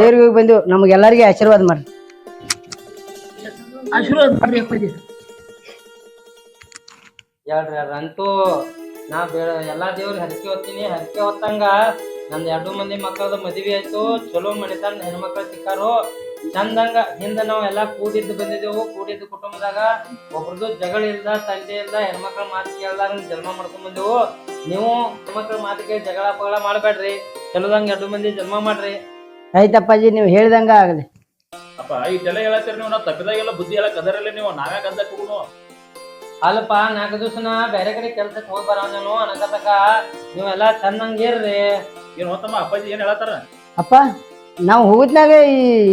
ದೇವ್ರಿಗೆ ಹೋಗಿ ಬಂದೆವು. ನಮಗೆಲ್ಲರಿಗೆ ಆಶೀರ್ವಾದ ಮಾಡ್ರಿ. ಆಶೀರ್ವಾದ ಮಾಡ್ರಿ ಅಪ್ಪಾಜಿ. ಹೇಳ್ರಿ ಅದಂತೂ ನಾ ಎಲ್ಲಾ ದೇವ್ರಿಗೆ ಹರಕೆ ಹೊತ್ತೀನಿ. ಹರಕೆ ಹೊತ್ತಂಗ ನಂದು 2 ಮಂದಿ ಮಕ್ಕಳದ ಮದುವೆ ಆಯ್ತು. ಚಲೋ ಮನೆತನ ಹೆಣ್ಮಕ್ಳು ಸಿಕ್ಕಾರು. ಚಂದಂಗ ಹಿಂದ ನಾವ್ ಎಲ್ಲಾ ಕೂಡಿದ್ದು ಬಂದಿದ್ದೆವು. ಕೂಡಿದ್ದು ಕುಟುಂಬದಾಗ ಒಬ್ರದ್ದು ಜಗಳ ಇಲ್ದ, ತಂದೆ ಇಲ್ದ, ಹೆಣ್ಮಕ್ಳ ಮಾತು ಕೇಳ್ದಾಗ ಜನ್ಮ ಮಾಡ್ಕೊಂಡ್ ಬಂದೆವು. ನೀವು ಹೆಣ್ಮಕ್ಳ ಮಾತು ಕೇಳಿ ಜಗಳ ಪಗಳ ಮಾಡ್ಬೇಡ್ರಿ. ಚಲೋದಂಗ 2 ಮಂದಿ ಜನ್ಮ ಮಾಡ್ರಿ. ಆಯ್ತಪ್ಪಾಜಿ, ನೀವು ಹೇಳ್ದಂಗ ಆಗಲಿ. ಅಪ್ಪ ಇದೆಲ್ಲ ಹೇಳತ್ತೀರಿ ನೀವು. ನಾವು ತಪ್ಪಿದಾಗೆಲ್ಲ ಬುದ್ಧಿ ಹೇಳಕ್ ಅದರಲ್ಲೇ ನೀವು ನಾವ್ಯಾಕ ಅಂದಕ್ ಹೋಗುನು. ಅಲ್ಲಪ್ಪ 4 ದಿವ್ಸನ ಬೇರೆ ಕಡೆ ಕೆಲ್ಸಕ್ಕೆ ಹೋಗಿ ಬರೋ ನಾನು ಅನಕತಕ ನೀವೆಲ್ಲಾ ಚಂದಂಗಿರ್ರಿ. ಏನ್ ಹೋತಮ್ಮ ಅಪ್ಪಾಜಿ ಏನ್ ಹೇಳತ್ತಾರ? ಅಪ್ಪ, ನಾವು ಹೋಗಿದ್ನಾಗ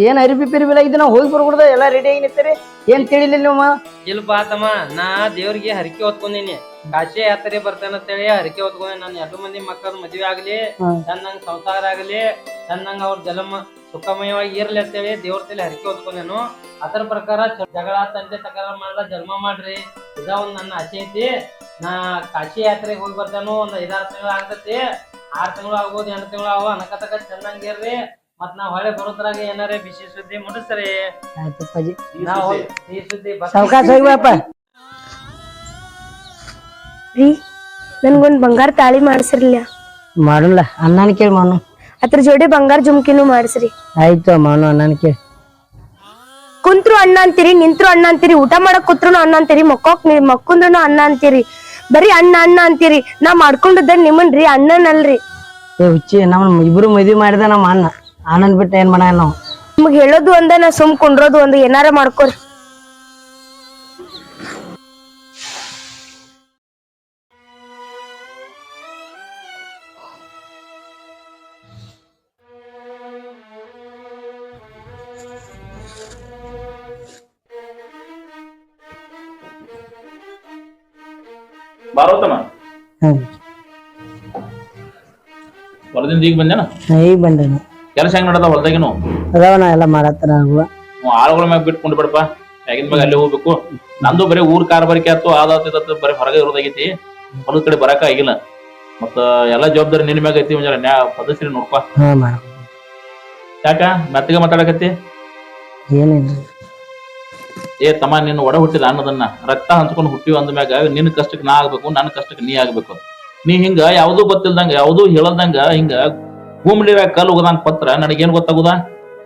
ಏನ್ ಅರಿಬಿ ಪಿರಿಬಿಲ್ಲ ಇದು. ನಾವು ಹೋಗಿ ಬರ್ಬಿಡ್ದ ಎಲ್ಲಾ ರೆಡಿ ಆಗಿ ನಿಂತೀರಿ. ಏನ್ ತಿಳಿಲಿಲ್ಲ ನೀವು? ಇಲ್ಪ ತಮ್ಮ, ನಾ ದೇವ್ರಿಗೆ ಹರಕೆ ಹೊತ್ಕೊಂಡೀನಿ. ಕಾಶಿ ಯಾತ್ರೆ ಬರ್ತೇನಂತೇಳಿ ಹರಕೆ ಹೊತ್ಕೊಂಡಿ. ನನ್ನ 2 ಮಂದಿ ಮಕ್ಕಳ ಮದ್ವೆ ಆಗ್ಲಿ, ಚಂದಂಗ ಸಂಸಾರ ಆಗ್ಲಿ, ಚಂದಂಗ ಅವ್ರ ಜನ್ಮ ಸುಖಮಯವಾಗಿ ಇರ್ಲಿ ಅಂತೇಳಿ ದೇವ್ರ ತಲೆ ಹರಕೆ ಹೊತ್ಕೊಂಡೇನು. ಅದರ ಪ್ರಕಾರ ಜಗಳ ತಂದೆ ತಕರಾರ ಮಾಡ್ದ ಜನ್ಮ ಮಾಡ್ರಿ. ಇದ ಒಂದ್ ನನ್ನ ಆಸೆ ಐತಿ. ನಾ ಕಾಶಿ ಯಾತ್ರೆಗೆ ಹೋಗಿ ಬರ್ತೇನು. ಒಂದ್ 5-6 ತಿಂಗಳು ಆಗ್ತೈತಿ. 6 ತಿಂಗಳು ಆಗ್ಬೋದು, 8 ತಿಂಗಳು ಆಗ ಅನಕತಕ ಚಂದಂಗಿರ್ರಿ. ಮತ್ ನಾವ್ ಹೊಳೆ ಬರೋದ್ರಾಗ ಏನಾರೇ ಬಿಸಿ ಸುದ್ದಿ ಮುಟ್ಟಿಸ್ರಿ. ಆಯ್ತಪ್ಪಾಜಿ, ನಾವು ಈ ಸುದ್ದಿ ಸಾವ್ಕಾಶ ಹೋಗ್ಬಪ್ಪ. ರೀ, ನನ್ಗೊಂದ್ ಬಂಗಾರ ತಾಳಿ ಮಾಡ್ಸಿರ್ಲಿಲ್ಲ? ಮಾಡೋಣ, ಅಣ್ಣನ ಕೇಳಿ ಮಾನು. ಅದ್ರ ಜೋಡಿ ಬಂಗಾರ ಜುಮ್ಕಿನೂ ಮಾಡಿಸ್ರಿ. ಆಯ್ತು ಮಾನು, ಅಣ್ಣನ ಕೇಳಿ. ಕುಂತ್ರು ಅಣ್ಣ ಅಂತೀರಿ, ನಿಂತ್ರು ಅಣ್ಣ ಅಂತೀರಿ, ಊಟ ಮಾಡಕ್ ಕೂತ್ರು ಅಣ್ಣ ಅಂತೀರಿ, ಮಕ್ಕೊಂಡ್ರು ಅಣ್ಣ ಅಂತೀರಿ, ಬರೀ ಅಣ್ಣ ಅಣ್ಣ ಅಂತೀರಿ. ನಾ ಮಾಡ್ಕೊಂಡಿದ್ದ ನಿಮ್ಮನ್ರಿ, ಅಣ್ಣನಲ್ರಿ. ಏ ಹುಚ್ಚಿ, ನಮ್ಮ ಇಬ್ರು ಮದ್ವಿ ಮಾಡಿದ ನಮ್ಮ ಅಣ್ಣ. ಅಣ್ಣನ್ ಬಿಟ್ಟು ಏನ್ ಮಾಡ ನಾವು? ನಿಮ್ಗ್ ಹೇಳೋದು ಒಂದ, ನಾ ಸುಮ್ ಕುಂಡ್ರೋದು ಒಂದು. ಏನಾರ ಮಾಡ್ಕೊರಿ. ಬಾರೋತಮ್ಮ, ಹೊಲದಿಂದ ಈಗ ಬಂದೇನ? ಈಗ ಬಂದೇನು. ಕೆಲಸ ಹೆಂಗ್ ನಡದ ಹೊಲದಾಗಿನು? ಅದಾವನ ಎಲ್ಲ ಮಾಡತ್ತಾರ. ಆಳುಗಳ ಮ್ಯಾಗ ಬಿಟ್ಕೊಂಡು ಬಿಡಪ್ಪ. ಮ್ಯಾಗಿನ ಮ್ಯಾಗ ಅಲ್ಲಿ ಹೋಗ್ಬೇಕು. ನಂದು ಬರೀ ಊರ್ ಕಾರ್ಬಾರಿಕೆ ಆತು, ಆದಾತ ಬರೀ ಹೊರಗೆ ಇರೋದಾಗೈತಿ. ಹೊಲದ ಕಡೆ ಬರಾಕ ಆಗಿಲ್ಲ. ಮತ್ತ ಎಲ್ಲಾ ಜವಾಬ್ದಾರಿ ನಿನ್ ಮ್ಯಾಗ ಐತಿ. ಒಂದ್ ಪದಸ್ರಿ ನೋಡ್ಪ. ಯಾಕ ಮೆತ್ತಗೆ ಮಾತಾಡಕತ್ತಿ? ಏನಿಲ್ಲ ಏ ತಮ್ಮ, ನಿನ್ನ ಒಡ ಹುಟ್ಟಿದ ಅನ್ನೋದನ್ನ ರಕ್ತ ಹಂಚ್ಕೊಂಡು ಹುಟ್ಟಿವ ಅಂದ ಮ್ಯಾಗ ನಿನ್ ಕಷ್ಟಕ್ಕೆ ನಾ ಆಗ್ಬೇಕು, ನನ್ನ ಕಷ್ಟಕ್ಕೆ ನೀ ಆಗ್ಬೇಕು. ನೀ ಹಿಂಗ ಯಾವ್ದೂ ಗೊತ್ತಿಲ್ದಂಗ, ಯಾವ್ದೂ ಹೇಳದಂಗ ಹಿಂಗ ಭೂಮಿಲಿರ ಕಲ್ ಹೋಗದಂಗ ಪತ್ರ ನನಗೇನ್ ಗೊತ್ತಾಗುದ?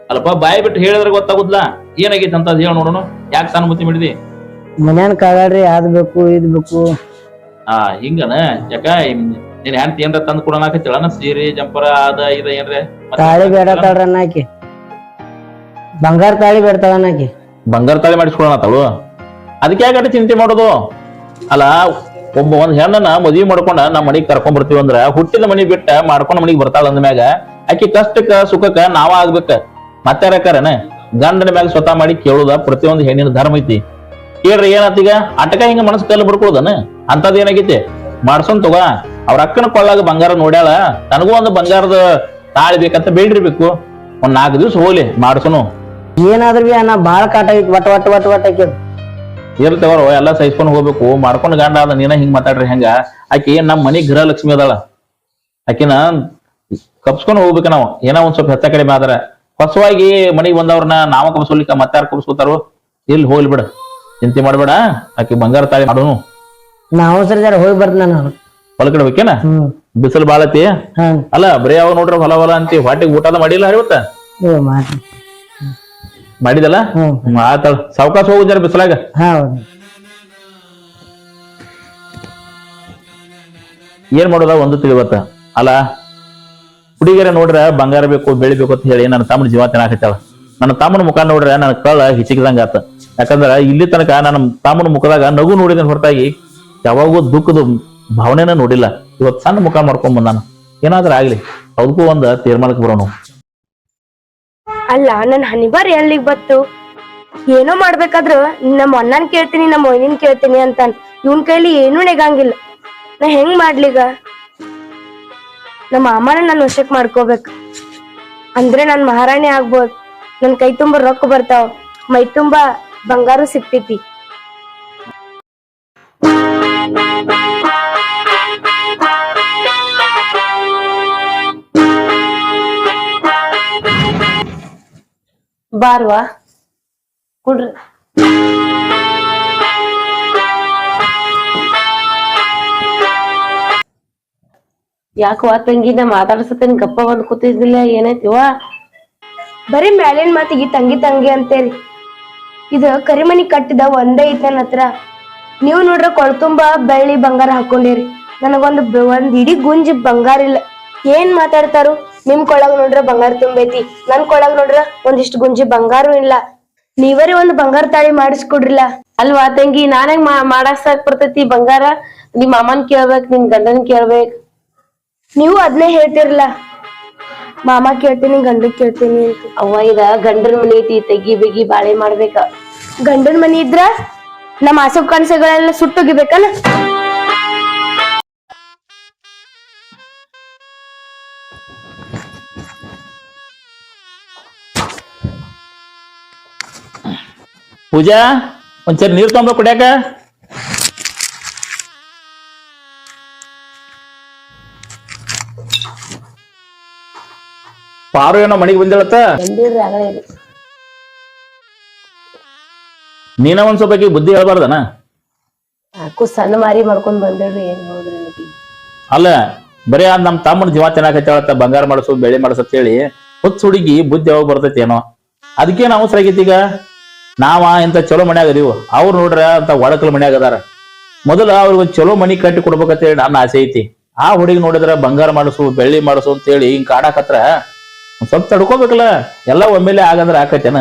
ಅಲ್ಲಪ್ಪ, ಬಾಯಿ ಬಿಟ್ಟು ಹೇಳಿದ್ರೆ ಗೊತ್ತಾಗುದ್ಲ ಏನಾಗೈತಿ ಅಂತ ಹೇಳ ನೋಡೋಣ. ಯಾಕೆ ಸಾನುಭೂತಿ ಮಾಡಿದಿ? ಮನ್ಯಾನ ಕಾಗಾಡ್ರಿ, ಅದ್ ಬೇಕು ಇದ್ ಬೇಕು. ಹಿಂಗನ? ಯಾಕ ನೀನ್ ಹೆಂಡತಿ ಏನ್ರ ತಂದ್ ಕೊಡೋಣಾಕತ್ತಿಳನ? ಸೀರೆ ಜಂಪರ ಅದ ಇದ ಏನ್ರ? ತಾಳಿ ಬೇಡತಾಳ್ರ ಅನ್ನಾಕಿ. ಬಂಗಾರ ತಾಳಿ ಬೇಡ್ತಾಳ ಅನ್ನಾಕಿ. ಬಂಗಾರ ತಾಳಿ ಮಾಡಿಸ್ಕೊಳತಾಳು. ಅದಕ್ಕೆ ಯಾಕೆ ಚಿಂತೆ ಮಾಡೋದು? ಅಲ್ಲ, ಒಂದ್ ಹೆಣ್ಣನ ಮದ್ವಿ ಮಾಡ್ಕೊಂಡ ನಮ್ಮ ಮನಿಗ್ ಕರ್ಕೊಂಡ್ ಬರ್ತೀವಿ ಅಂದ್ರ ಹುಟ್ಟಿದ ಮನಿ ಬಿಟ್ಟ ಮಾಡ್ಕೊಂಡ್ ಮನಿಗ್ ಬರ್ತಾಳ ಅಂದ್ಮ್ಯಾಗ ಆಕಿ ಕಷ್ಟಕ್ಕ ಸುಖಕ್ಕ ನಾವ ಆಗ್ಬೇಕ. ಮತ್ತಾರನ ಗಂಡನ ಮ್ಯಾಗ ಸ್ವತಃ ಮಾಡಿ ಕೇಳುದ ಪ್ರತಿಯೊಂದು ಹೆಣ್ಣಿನ ಧರ್ಮ ಐತಿ. ಕೇಳ್ರಿ ಏನಾತೀಗ ಅಟಕ ಹಿಂಗ ಮನಸ್ ಕಲ್ಲು ಬರ್ಕೊಳ್ದನ? ಅಂತದ್ ಏನಾಗೈತಿ? ಮಾಡ್ಸೊಂದ್ ತಗೋ. ಅವ್ರ ಅಕ್ಕನ ಕೊಳ್ಳಾಗ ಬಂಗಾರ ನೋಡ್ಯಾಳ, ನನಗೂ ಒಂದು ಬಂಗಾರದ ತಾಳಿ ಬೇಕಂತ ಬೇಡಿರ್ಬೇಕು. ಒಂದ್ 4 ದಿವ್ಸ ಹೋಗ್ಲಿ ಮಾಡ್ಸೋನು. ಏನಾದ್ರೂ ಬಿ ಅಣ್ಣ ಬಾಳ ಕಾಟ ಐತಿ. ಒಟ್ಟ ಒಟ್ಟ ಒಟ್ಟ ಒಟ್ಟ ಆಕಿ ಇರ್ತವ್ರು ಎಲ್ಲಾ ಸಹಿಸ್ಕೊಂಡ್ ಹೋಗ್ಬೇಕು. ಮಾಡ್ಕೊಂಡ್ ಗಂಡ ಅದ ನೀನ ಹಿಂಗ್ ಮಾತಾಡ್ರಿ ಹೆಂಗ? ಆಕಿ ನಮ್ ಮನಿ ಗೃಹ ಲಕ್ಷ್ಮಿ ಅದಾಳ. ಆಕಿನ ಕಪ್ಸ್ಕೊಂಡ್ ಹೋಗ್ಬೇಕ ನಾವು. ಏನೋ ಒಂದ್ ಸ್ವಲ್ಪ ಹೆಚ್ಚ ಕಡಿಮೆ ಆದ್ರ. ಹೊಸವಾಗಿ ಮನಿಗ್ ಬಂದವ್ರನ್ನ ನಾವ ಕಪ್ಸ್ಕೊಲಿಕ್ಕ ಮತ್ತಾರ ಕಪ್ಸ್ಕೊತಾರು? ಇಲ್ಲಿ ಹೋಗ್ಲಿ ಬಿಡ, ಚಿಂತೆ ಮಾಡ್ಬೇಡ. ಆಕಿ ಬಂಗಾರ ತಾಳಿ ಮಾಡೋನು. ನಾವು ಸರಿ ಜರ ಹೋಗಿ ಬರ್ತೀನಿ ನಾನು. ಹೊಲ ಕಡೆ ಬೇಕೇನ? ಬಿಸಿಲು ಬಾಳ ಐತಿ. ಅಲ್ಲ ಬರೀ ಅವ್ ನೋಡ್ರ ಹೊಲ ಹೊಲ ಅಂತಿ. ಹೊಟ್ಟಿಗೆ ಊಟದ ಮಾಡಿಲ್ಲ ಇವತ್ತ? ಮಾಡಿದಲ್ಲ? ಆತಳ. ಸಾವಕಾಶ ಹೋಗು ಜರ ಬಿಸಿಲಾಗ. ಏನ್ ಮಾಡೋದ ಒಂದು ತಿಳಿವತ್ತ. ಅಲ್ಲ, ಹುಡುಗಿಯರ ನೋಡ್ರ ಬಂಗಾರ ಬೇಕು ಬೆಳಿಬೇಕು ಅಂತ ಹೇಳಿ ನನ್ನ ತಮ್ಮನ ಜೀವ ತಿನ್ನಾಕತ್ತಾಳ. ನನ್ನ ತಮ್ಮನ ಮುಖ ನೋಡ್ರ ನನ್ನ ಕಳ್ಳ ಹಿಚಿಕಿದಂಗ ಆತ. ಯಾಕಂದ್ರ ಇಲ್ಲಿ ತನಕ ನನ್ನ ತಮ್ಮನ ಮುಖದಾಗ ನಗು ನೋಡಿದ ಹೊರತಾಗಿ ಯಾವಾಗೂ ದುಃಖದ ಭಾವನೆನ ನೋಡಿಲ್ಲ. ಇವತ್ ಸಣ್ಣ ಮುಖ ಮಾಡ್ಕೊಂಡ್ ಬಂದಾನ. ಏನಾದ್ರ ಆಗ್ಲಿ, ಅದಕ್ಕೂ ಒಂದ್ ತೀರ್ಮಾನಕ್ಕೆ ಬರೋನು. ಅಲ್ಲ, ನನ್ ಹನಿಬಾರ್ ಎಲ್ಲಿಗ್ ಬತ್ತು? ಏನೋ ಮಾಡ್ಬೇಕಾದ್ರು ನಮ್ಮ ಅಣ್ಣನ್ ಕೇಳ್ತೀನಿ, ನಮ್ಮ ಮೊಯ್ನಿನ್ ಕೇಳ್ತೀನಿ ಅಂತಾನ. ಇವನ್ ಕೈಲಿ ಏನೂ ನೆಗಂಗಿಲ್ಲ. ನಾ ಹೆಂಗ್ ಮಾಡ್ಲಿಗ? ನಮ್ಮ ಮಾಮನ ನನ್ ವಶಕ್ ಮಾಡ್ಕೋಬೇಕು ಅಂದ್ರೆ ನನ್ ಮಹಾರಾಣಿ ಆಗ್ಬೋದು. ನನ್ ಕೈ ತುಂಬಾ ರೊಕ್ಕ ಬರ್ತಾವ, ಮೈ ತುಂಬಾ ಬಂಗಾರ ಸಿಕ್ತೈತಿ. ಬಾರ್ವಾ ಕುಡ್ರಿ. ಯಾಕವಾ ತಂಗಿ ನಾ ಮಾತಾಡ್ಸತ್ತೇನ್ ಗಪ್ಪ ಬಂದ್ ಕೂತಿದ್ದಿಲ್ಲ, ಏನೈತಿವ? ಬರೀ ಮ್ಯಾಲಿನ ಮಾತಿಗೆ ತಂಗಿ ತಂಗಿ ಅಂತೇಳಿ ಇದು ಕರಿಮನಿ ಕಟ್ಟಿದ ಒಂದೇ ಐತ್ ನನ್ನ ಹತ್ರ. ನೀವು ನೋಡ್ರ ಕೊಳ್ತುಂಬ ಬೆಳ್ಳಿ ಬಂಗಾರ ಹಾಕೊಂಡಿರಿ, ಒಂದ್ ಇಡೀ ಗುಂಜಿ ಬಂಗಾರ ಇಲ್ಲ. ಏನ್ ಮಾತಾಡ್ತಾರು? ನಿಮ್ ಕೊಳಗ್ ನೋಡ್ರ ಬಂಗಾರ ತುಂಬೈತಿ, ನನ್ ಕೊಳಗ್ ನೋಡ್ರ ಒಂದಿಷ್ಟು ಗುಂಜಿ ಬಂಗಾರು ಇಲ್ಲ. ನೀವರೇ ಒಂದ್ ಬಂಗಾರ ತಾಳಿ ಮಾಡಿಸ್ಕೊಡ್ರಿಲ್ಲ. ಅಲ್ವಾ ತಂಗಿ, ನಾನಾಗ ಮಾಡಾಕ್ ಬರ್ತೈತಿ ಬಂಗಾರ? ನಿಮ್ ಅಮ್ಮನ್ ಕೇಳ್ಬೇಕ್, ನಿನ್ ಗಂಡನ್ ಕೇಳ್ಬೇಕ್. ನೀವು ಅದ್ನೇ ಹೇಳ್ತಿರಲ್ಲ, ಮಾಮ ಕೇಳ್ತೀನಿ ಗಂಡ ಕೇಳ್ತೀನಿ ಅಂತ. ಅವ್ವ ಇದ ಗಂಡನ ಮನಿ ಐತಿ, ತೆಗಿ ಬಿಗಿ ಬಾಳೆ ಮಾಡ್ಬೇಕ. ಗಂಡನ ಮನಿ ಇದ್ರ ನಮ್ಮ ಆಸೆ ಕನಸುಗಳೆಲ್ಲ ಸುಟ್ಟೋಗಿಬೇಕಲ್ಲ. ಪೂಜಾ ಒಂದ್ಸರಿ ನೀರ್ ತೊಂಬ ಕುಡಿಯಾಕ. ಪಾರು ಏನೋ ಮನಿಗೆ ಬಂದಿಳತ್ತ, ಬಂದಿರ್ರಿ ಆಗಲೇ ರೀ. ನೀನ ಒಂದ್ ಸ್ವಲ್ಪ ಆಕಿಗ್ ಬುದ್ಧಿ ಹೇಳ್ಬಾರ್ದನ? ಯಾಕೋ ಸಣ್ಣ ಮಾರಿ ಮಾಡ್ಕೊಂಡ್ ಬಂದಿರ್ರಿ, ಏನ್ ಹೋದ್ರಿ ನನಗೆ. ಅಲ್ಲ ಬರೀ ನಮ್ ತಮ್ಮನ ಜೀವ ತಿನ್ನಾಕತ್ತೇಳತ್ತ, ಬಂಗಾರ ಮಾಡಿಸು ಬೆಳೆ ಮಾಡಿಸತ್ ಹೇಳಿ ಹುಚ್ಚ ಹುಡುಗಿ ಬುದ್ಧಿ ಯಾವಾಗ ಬರ್ತೈತಿ ಏನೋ. ಅದಕ್ಕೇನು ಅವಸರ ಆಗೈತಿ ಈಗ? ನಾವ ಇಂತ ಚಲೋ ಮನ್ಯಾಗ ಅದೀವು, ಅವ್ರು ನೋಡ್ರ ಅಂತ ಒಡಕಲ್ ಮನ್ಯಾಗ ಅದಾರ. ಮೊದಲ ಅವ್ರಿಗೊಂದ್ ಚಲೋ ಮನಿ ಕಟ್ಟಿ ಕೊಡ್ಬೇಕಂತ ಹೇಳಿ ನನ್ನ ಆಸೆ ಐತಿ. ಆ ಹುಡುಗಿ ನೋಡಿದ್ರ ಬಂಗಾರ ಮಾಡಿಸು ಬೆಳ್ಳಿ ಮಾಡಿಸು ಅಂತ ಹೇಳಿ ಹಿಂಗ್ ಕಾಡಾಕತ್ರ ಒಂದ್ ಸ್ವಲ್ಪ ತಡ್ಕೋಬೇಕಲ್ಲ. ಎಲ್ಲ ಒಮ್ಮೆಲೆ ಆಗಂದ್ರ ಆಕೈತೇನ?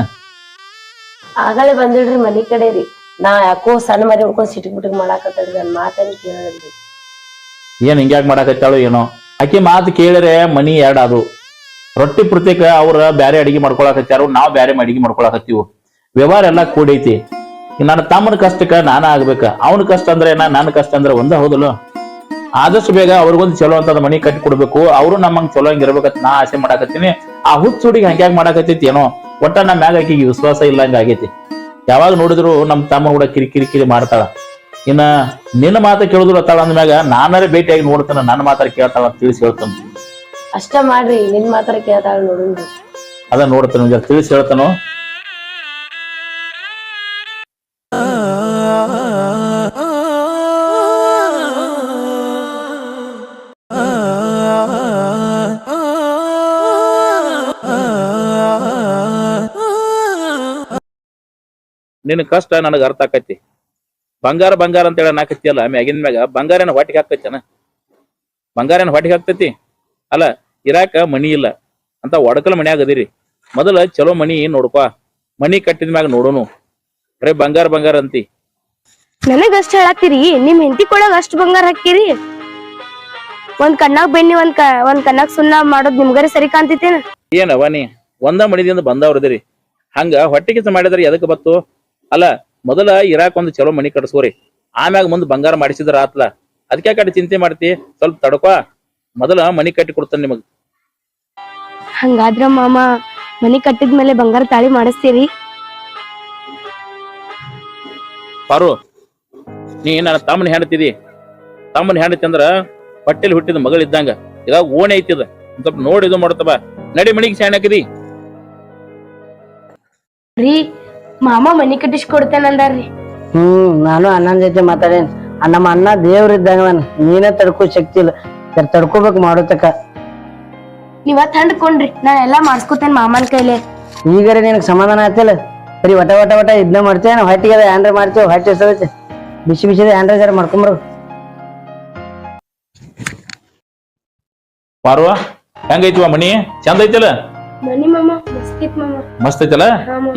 ಆಗಲೇ ಬಂದಿಡ್ರಿ ಮನಿ ಕಡೆ ರೀ. ನಾ ಯಾಕೋ ಸಣ್ಣ ಮಾರಿ ಮಾಡ್ಕೊಂಡ್ ಸಿಟಿಗ್ ಬಿಟ್ಟಿಗ್ ಮಾಡಾಕತ್ತಡ್ರಿ, ನನ್ ಮಾತೇನ್ ಕೇಳಲ್ರಿ. ಏನ್ ಹಿಂಗ್ಯಾಕ್ ಮಾಡಾಕತ್ತಾಳು ಏನೋ? ಆಕಿ ಮಾತು ಕೇಳಿದ್ರೆ ಮನಿ ಎರಡ್ ಅದು. ರೊಟ್ಟಿ ಪ್ರತ್ಯೇಕ ಅವ್ರ ಬ್ಯಾರೆ ಅಡಿಗೆ ಮಾಡ್ಕೊಳಕತ್ಯಾರು, ನಾವ್ ಬ್ಯಾರೆ ಅಡಿಗೆ ಮಾಡ್ಕೊಳಕತ್ತೀವಿ. ವ್ಯವಹಾರ ಎಲ್ಲಾ ಕೂಡೈತಿ. ನನ್ನ ತಮ್ಮನ ಕಷ್ಟಕ್ಕ ನಾನ ಆಗ್ಬೇಕ, ಅವನ ಕಷ್ಟ ಅಂದ್ರೆ ನನ್ನ ಕಷ್ಟ ಅಂದ್ರೆ ಒಂದ ಹೌದಲ್ಲ. ಆದಷ್ಟು ಬೇಗ ಅವ್ರಿಗೊಂದು ಚಲೋ ಅಂತದ ಮನಿ ಕಟ್ಟಿ ಕೊಡ್ಬೇಕು, ಅವರು ನಮ್ಮಂಗ್ ಚಲೋ ಹಂಗ ಇರ್ಬೇಕಂತ ನಾ ಆಸೆ ಮಾಡಾಕತ್ತೀನಿ. ಆ ಹುಚ್ಚ ಹುಡುಗಿ ಹಂಗ್ಯಾಕ್ ಮಾಡಾಕತ್ತೈತಿ ಏನೋ, ಒಟ್ಟ ನಮ್ಮ ಮ್ಯಾಗ ಆಕಿಗೆ ವಿಶ್ವಾಸ ಇಲ್ಲ ಹಂಗ ಆಗೈತಿ. ಯಾವಾಗ ನೋಡಿದ್ರು ನಮ್ ತಮ್ಮ ಕೂಡ ಕಿರಿಕಿರಿ ಮಾಡ್ತಾಳ. ಇನ್ನ ನಿನ್ನ ಮಾತ ಕೇಳುದ್ರು ಅತ್ತಾಳ ಅಂದ್ಮ್ಯಾಗ ನಾನರೇ ಭೇಟಿಯಾಗಿ ನೋಡ್ತಾನ, ನನ್ನ ಮಾತಾರ ಕೇಳ್ತಾಳ ಅಂತ ತಿಳಿಸಿ ಹೇಳ್ತಾನ. ಅಷ್ಟ ಮಾಡ್ರಿ, ನಿನ್ ಮಾತ್ರ ಕೇಳ್ತಾಳ ನೋಡ್ರಿ. ಅದ ನೋಡ್ತಾನ, ತಿಳಿಸಿ ಹೇಳ್ತಾನು. ನಿನ್ನ ಕಷ್ಟ ನನಗ ಅರ್ಥ ಆಕೈತಿ. ಬಂಗಾರ ಬಂಗಾರ ಅಂತ ಹೇಳ ನಾಕತ್ತಿಯಲ್ಲ, ಮ್ಯಾಗಿನ ಮ್ಯಾಗ ಬಂಗಾರನ ಹೊಟ್ಟಿಗೆ ಹಾಕೈತನ? ಬಂಗಾರನ ಹೊಟ್ಟಿಗೆ ಹಾಕ್ತೈತಿ ಅಲ್ಲ. ಇರಾಕ ಮನಿ ಇಲ್ಲ ಅಂತ ಒಡಕಲ್ ಮನ್ಯಾಗ ಅದಿರಿ. ಮೊದಲ ಚಲೋ ಮನಿ ನೋಡ್ಕೊ, ಮನಿ ಕಟ್ಟಿದ ಮ್ಯಾಗ ನೋಡೋನು. ಬರೇ ಬಂಗಾರ ಬಂಗಾರ ಅಂತಿ. ನನಗ ಅಷ್ಟ್ ಹೇಳತ್ತೀರಿ, ನಿಮ್ ಹೆಂಡತಿ ಕೊಳಗ ಅಷ್ಟ್ ಬಂಗಾರ ಹಾಕಿರಿ. ಒಂದ್ ಕಣ್ಣಾಗ್ ಬೆಣ್ಣಿ ಒಂದ್ ಕಣ್ಣಾಗ್ ಸುಣ್ಣ ಮಾಡೋದ್ ನಿಮ್ಗಾರ ಸರಿ ಕಾಣ್ತೈತೇನ? ಏನವ ನೀ ಒಂದ ಮನಿದಿಂದ ಬಂದವ್ರದಿರಿ, ಹಂಗ ಹೊಟ್ಟೆ ಕೆಲಸ ಮಾಡಿದ್ರೆ ಎದಕ್ ಬತ್ತು? ಅಲ್ಲ ಮೊದಲ ಇರಾಕ್ ಒಂದು ಚಲೋ ಮನಿ ಕಟ್ಸ್ಕೋರಿ, ಆಮ್ಯಾಗ ಮುಂದ್ ಬಂಗಾರ ಮಾಡಿಸಿದ್ರ ಆತ್ಲ. ಅದಕ್ಕೆ ಕಡೆ ಚಿಂತೆ ಮಾಡ್ತಿ? ಸ್ವಲ್ಪ ತಡ್ಕೊ, ಮೊದಲ ಮನಿ ಕಟ್ಟಿ ಕೊಡ್ತಾನೆ ನಿಮಗ್. ಹಂಗಾದ್ರ ಮಾಮ ಮನಿ ಕಟ್ಟಿದ್ಮೇಲೆ ಬಂಗಾರ ತಾಳಿ ಮಾಡಿಸ್ತೀರಿ? ಪಾರು, ನೀ ನನ್ನ ತಮ್ಮನ ಹೆಂಡತಿದಿ. ತಮ್ಮನ ಹೆಂಡತಿ ಅಂದ್ರ ಹೊಟ್ಟೆಲಿ ಹುಟ್ಟಿದ ಮಗಳ ಇದ್ದಂಗ. ಇದಾಗ ಓಣೆ ಐತಿದ, ಸ್ವಲ್ಪ ನೋಡಿ ಇದು ಮಾಡ್ತಬ. ನಡಿ ಮನಿಗೆ ಶಾಣೆ ಹಾಕಿದಿ. ರೀ ಮಾಮ ಮನಿ ಕಟ್ಟಿಸ್ಕೊಡ್ತೇನಂದಾರ್ರಿ. ನಾನು ಅಣ್ಣನ ಜೊತೆ ಮಾತಾಡೇನಿ. ನಮ್ಮ ಅಣ್ಣ ದೇವ್ರ ಇದ್ದಂಗವನ್, ನೀನೇ ತಡ್ಕೋ ಶಕ್ತಿ ಇಲ್ಲ, ತಡ್ಕೋಬೇಕು ಮಾಡೋತಕ್ಕ. ನೀವ ತಂಡ್ಕೊಂಡ್ರಿ, ನಾ ಎಲ್ಲಾ ಮಾಡ್ಸ್ಕೊತೇನ್ ಮಾಮನ್ ಕೈಲೆ. ಈಗಾರೆ ನಿನಗ್ ಸಮಾಧಾನ ಆತಿಲ್ಲ? ಬರೀ ವಟ ವಟ ವಟ ಇದನ್ನ ಮಾಡ್ತೇವೆ, ಹೊಟ್ಟಿಗೆ ಏನ್ರ ಮಾಡ್ತೇವೆ. ಹೊಟ್ಟೆ ಸವೈತೆ ಬಿಸಿ ಬಿಸಿದ ಏನ್ರ ಜರ ಮಾಡ್ಕೊಂಬರು. ಪಾರ್ವ ಹೆಂಗೈತಿವ ಮನಿ? ಚಂದ ಐತಿಲ್ಲ? ಮನಿ ಮಾಮ ಮಸ್ತ್ ಐತ್ ಮಾಮ. ಮಸ್ತ್ ಐತಲ್ಲ?